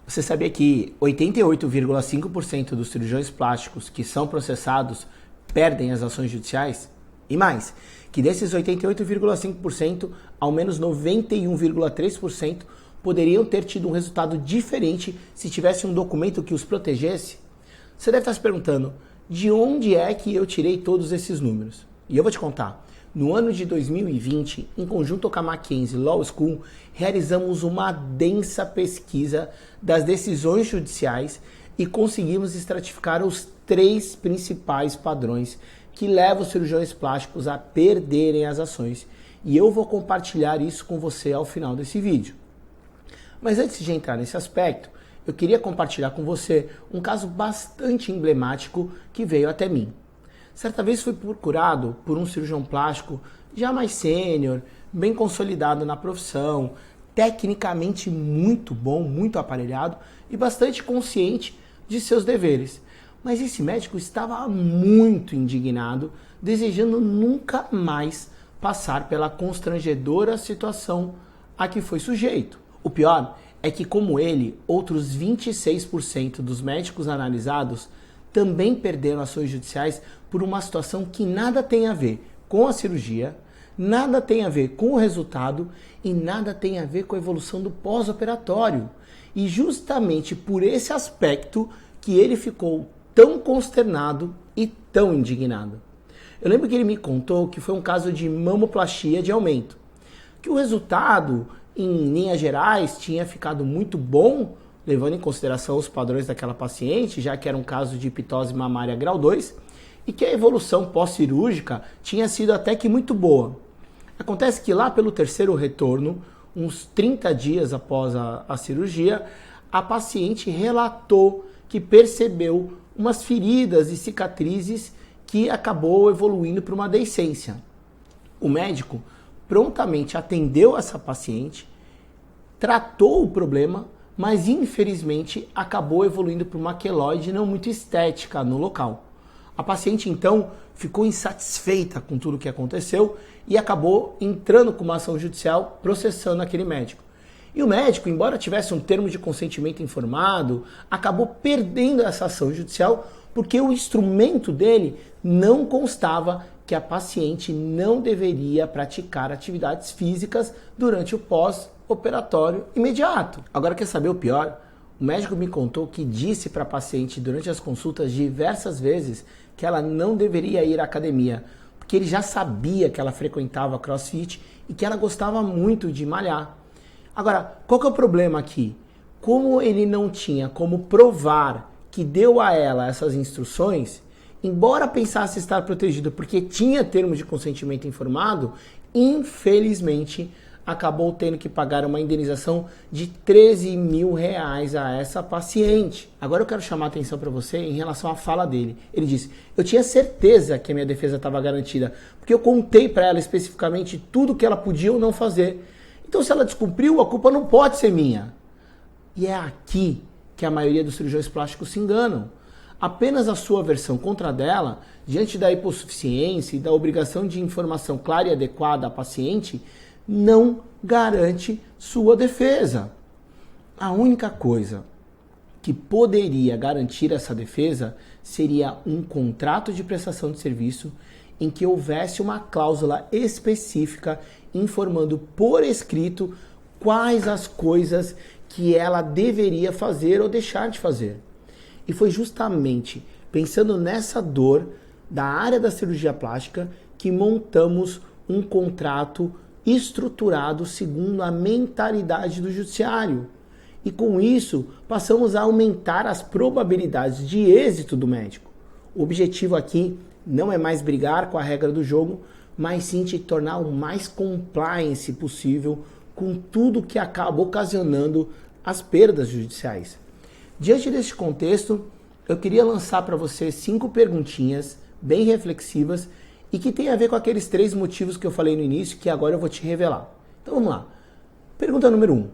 Você sabia que 88,5% dos cirurgiões plásticos que são processados perdem as ações judiciais? E mais, que desses 88,5%, ao menos 91,3% poderiam ter tido um resultado diferente se tivesse um documento que os protegesse? Você deve estar se perguntando, de onde é que eu tirei todos esses números? E eu vou te contar. No ano de 2020, em conjunto com a Mackenzie Law School, realizamos uma densa pesquisa das decisões judiciais e conseguimos estratificar os 3 principais padrões que levam os cirurgiões plásticos a perderem as ações. E eu vou compartilhar isso com você ao final desse vídeo. Mas antes de entrar nesse aspecto, eu queria compartilhar com você um caso bastante emblemático que veio até mim. Certa vez fui procurado por um cirurgião plástico já mais sênior, bem consolidado na profissão, tecnicamente muito bom, muito aparelhado e bastante consciente de seus deveres. Mas esse médico estava muito indignado, desejando nunca mais passar pela constrangedora situação a que foi sujeito. O pior é que, como ele, outros 26% dos médicos analisados também perderam ações judiciais por uma situação que nada tem a ver com a cirurgia, nada tem a ver com o resultado e nada tem a ver com a evolução do pós-operatório. E justamente por esse aspecto que ele ficou tão consternado e tão indignado. Eu lembro que ele me contou que foi um caso de mamoplastia de aumento, que o resultado, em linhas gerais, tinha ficado muito bom, levando em consideração os padrões daquela paciente, já que era um caso de ptose mamária grau 2, e que a evolução pós-cirúrgica tinha sido até que muito boa. Acontece que lá pelo terceiro retorno, uns 30 dias após a cirurgia, a paciente relatou que percebeu umas feridas e cicatrizes que acabou evoluindo para uma deiscência. O médico prontamente atendeu essa paciente, tratou o problema, mas infelizmente acabou evoluindo para uma queloide não muito estética no local. A paciente então ficou insatisfeita com tudo o que aconteceu e acabou entrando com uma ação judicial processando aquele médico. E o médico, embora tivesse um termo de consentimento informado, acabou perdendo essa ação judicial porque o instrumento dele não constava que a paciente não deveria praticar atividades físicas durante o pós-operatório imediato. Agora, quer saber o pior? O médico me contou que disse para a paciente durante as consultas diversas vezes que ela não deveria ir à academia, porque ele já sabia que ela frequentava CrossFit e que ela gostava muito de malhar. Agora, qual que é o problema aqui? Como ele não tinha como provar que deu a ela essas instruções, embora pensasse estar protegido porque tinha termo de consentimento informado, infelizmente acabou tendo que pagar uma indenização de R$13 mil a essa paciente. Agora eu quero chamar a atenção para você em relação à fala dele. Ele disse, eu tinha certeza que a minha defesa estava garantida, porque eu contei para ela especificamente tudo que ela podia ou não fazer. Então se ela descumpriu, a culpa não pode ser minha. E é aqui que a maioria dos cirurgiões plásticos se enganam. Apenas a sua versão contra a dela, diante da hipossuficiência e da obrigação de informação clara e adequada à paciente, não garante sua defesa. A única coisa que poderia garantir essa defesa seria um contrato de prestação de serviço em que houvesse uma cláusula específica informando por escrito quais as coisas que ela deveria fazer ou deixar de fazer. E foi justamente pensando nessa dor da área da cirurgia plástica que montamos um contrato estruturado segundo a mentalidade do judiciário. E com isso, passamos a aumentar as probabilidades de êxito do médico. O objetivo aqui não é mais brigar com a regra do jogo, mas sim te tornar o mais compliance possível com tudo que acaba ocasionando as perdas judiciais. Diante deste contexto, eu queria lançar para você 5 perguntinhas bem reflexivas e que tem a ver com aqueles 3 motivos que eu falei no início, que agora eu vou te revelar. Então vamos lá. Pergunta número 1.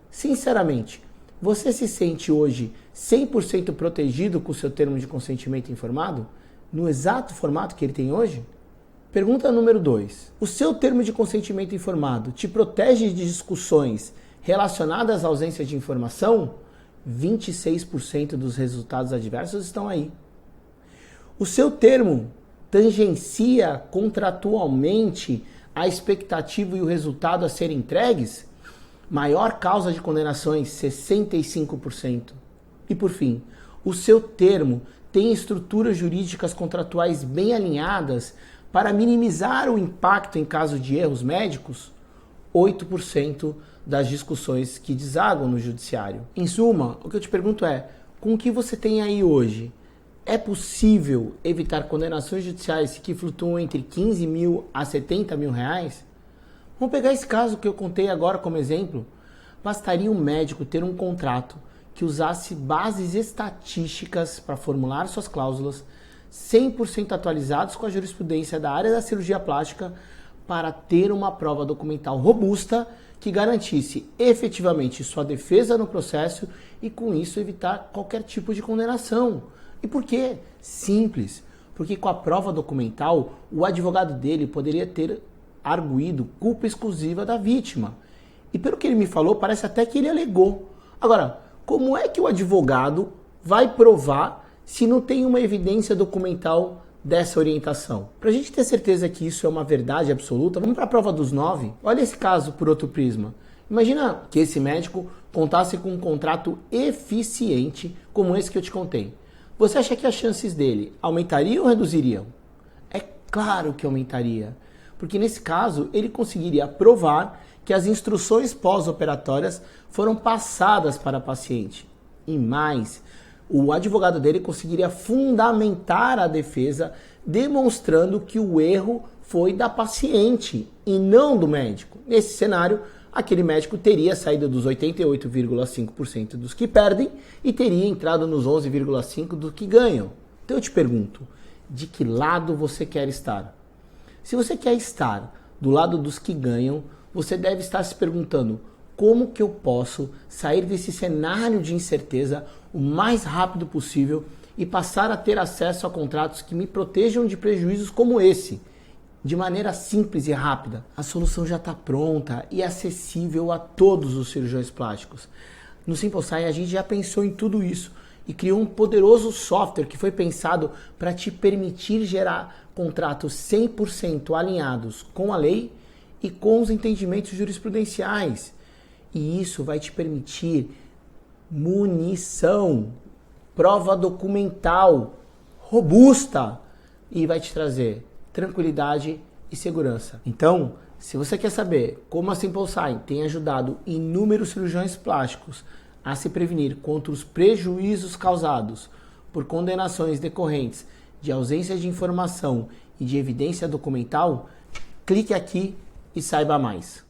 Sinceramente, você se sente hoje 100% protegido com o seu termo de consentimento informado? No exato formato que ele tem hoje? Pergunta número 2. O seu termo de consentimento informado te protege de discussões relacionadas à ausência de informação? 26% dos resultados adversos estão aí. O seu termo tangencia contratualmente a expectativa e o resultado a serem entregues? Maior causa de condenações, 65%. E por fim, o seu termo tem estruturas jurídicas contratuais bem alinhadas para minimizar o impacto em caso de erros médicos? 8% das discussões que desaguam no judiciário. Em suma, o que eu te pergunto é, com o que você tem aí hoje, é possível evitar condenações judiciais que flutuam entre 15 mil a 70 mil reais? Vamos pegar esse caso que eu contei agora como exemplo. Bastaria um médico ter um contrato que usasse bases estatísticas para formular suas cláusulas, 100% atualizados com a jurisprudência da área da cirurgia plástica, para ter uma prova documental robusta que garantisse efetivamente sua defesa no processo e com isso evitar qualquer tipo de condenação. E por quê? Simples. Porque com a prova documental, o advogado dele poderia ter arguído culpa exclusiva da vítima. E pelo que ele me falou, parece até que ele alegou. Agora, como é que o advogado vai provar se não tem uma evidência documental dessa orientação? Para a gente ter certeza que isso é uma verdade absoluta, vamos para a prova dos 9. Olha esse caso por outro prisma. Imagina que esse médico contasse com um contrato eficiente como esse que eu te contei. Você acha que as chances dele aumentariam ou reduziriam? É claro que aumentaria, porque nesse caso ele conseguiria provar que as instruções pós-operatórias foram passadas para a paciente. E mais, o advogado dele conseguiria fundamentar a defesa, demonstrando que o erro foi da paciente e não do médico. Nesse cenário, aquele médico teria saído dos 88,5% dos que perdem e teria entrado nos 11,5% dos que ganham. Então eu te pergunto, de que lado você quer estar? Se você quer estar do lado dos que ganham, você deve estar se perguntando como que eu posso sair desse cenário de incerteza o mais rápido possível e passar a ter acesso a contratos que me protejam de prejuízos como esse, de maneira simples e rápida. A solução já está pronta e acessível a todos os cirurgiões plásticos. No SimpleSign a gente já pensou em tudo isso e criou um poderoso software que foi pensado para te permitir gerar contratos 100% alinhados com a lei e com os entendimentos jurisprudenciais. E isso vai te permitir munição, prova documental robusta e vai te trazer tranquilidade e segurança. Então, se você quer saber como a SimpleSign tem ajudado inúmeros cirurgiões plásticos a se prevenir contra os prejuízos causados por condenações decorrentes de ausência de informação e de evidência documental, clique aqui e saiba mais.